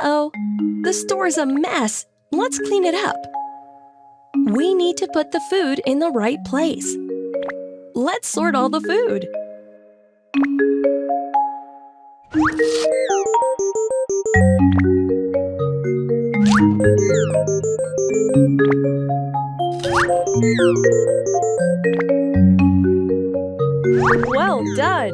Uh-oh, the store's a mess. Let's clean it up. We need to put the food in the right place. Let's sort all the food. Well done!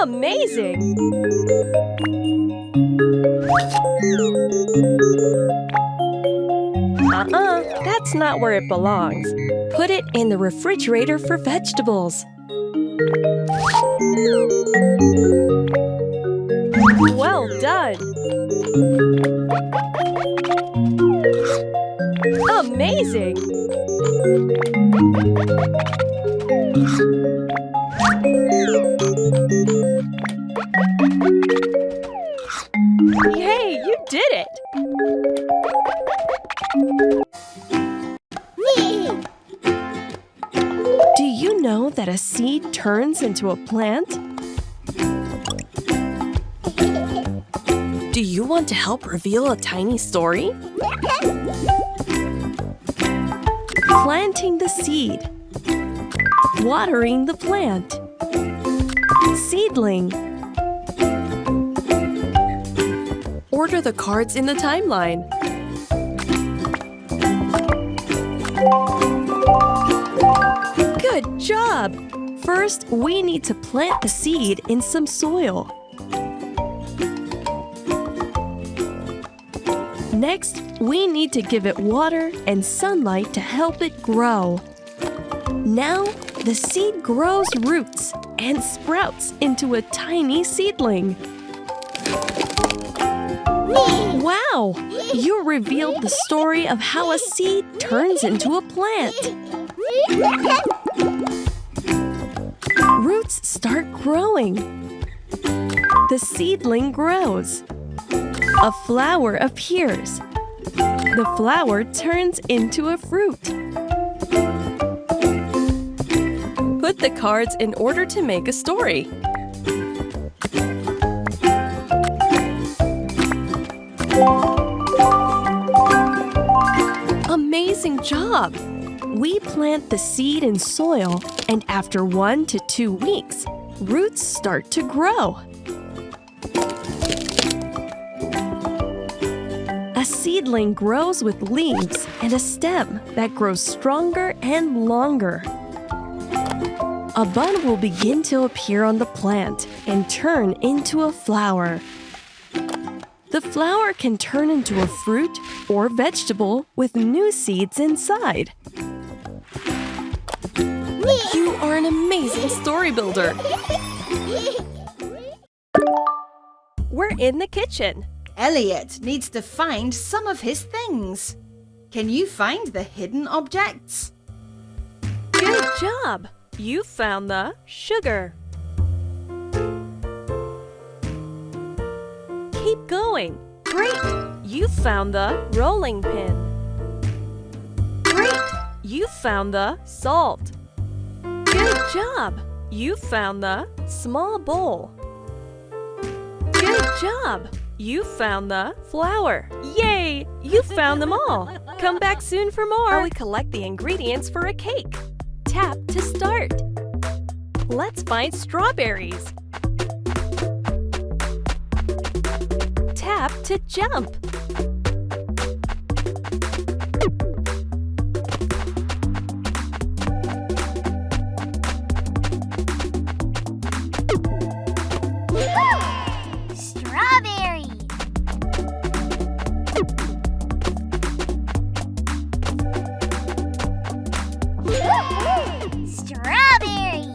Amazing! That's not where it belongs. Put it in the refrigerator for vegetables. Well done! Amazing! Yay, you did it! Do you know that a seed turns into a plant? Do you want to help reveal a tiny story? Planting the seed. Watering the plant. Seedling. Order the cards in the timeline. Good job! First, we need to plant the seed in some soil. Next, we need to give it water and sunlight to help it grow. Now, the seed grows roots and sprouts into a tiny seedling. Wow! You revealed the story of how a seed turns into a plant. Roots start growing. The seedling grows. A flower appears. The flower turns into a fruit. Put the cards in order to make a story. Amazing job! We plant the seed in soil, and after 1 to 2 weeks, roots start to grow. A seedling grows with leaves and a stem that grows stronger and longer. A bud will begin to appear on the plant and turn into a flower. The flower can turn into a fruit or vegetable with new seeds inside. You are an amazing story builder! We're in the kitchen. Elliot needs to find some of his things. Can you find the hidden objects? Good job! You found the sugar. Keep going. Great! You found the rolling pin. Great! You found the salt. Good job! You found the small bowl. Good job! You found the flour. Yay! You found them all. Come back soon for more. We collect the ingredients for a cake. Tap to start. Let's find strawberries. Tap to jump. Strawberry. Strawberry.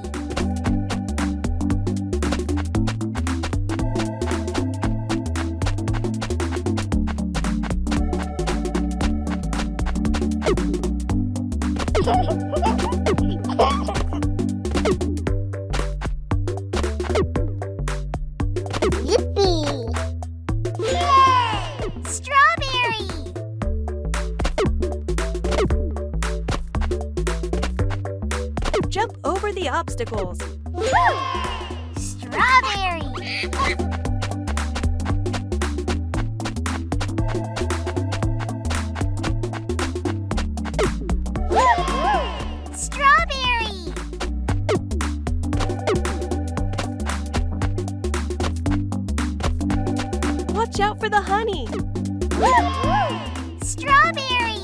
Yippee! Yay! Strawberry! Jump over the obstacles. Strawberry. Strawberry. Watch out for the honey. Strawberry.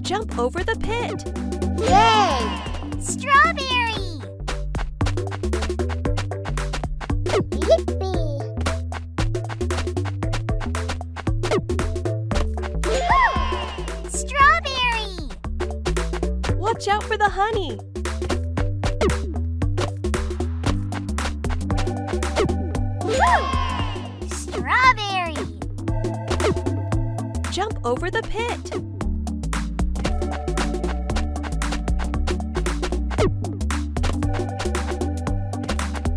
Jump over the pit. Yay! Strawberry. Yippee! Strawberry. Watch out for the honey. Strawberry. Jump over the pit.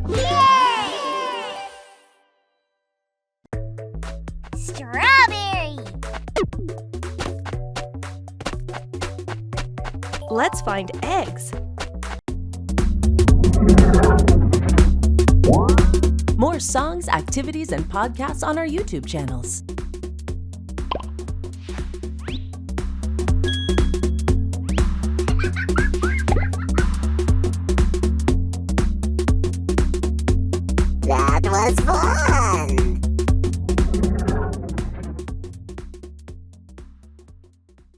Yay! Strawberry. Let's find eggs. More songs, activities, and podcasts on our YouTube channels.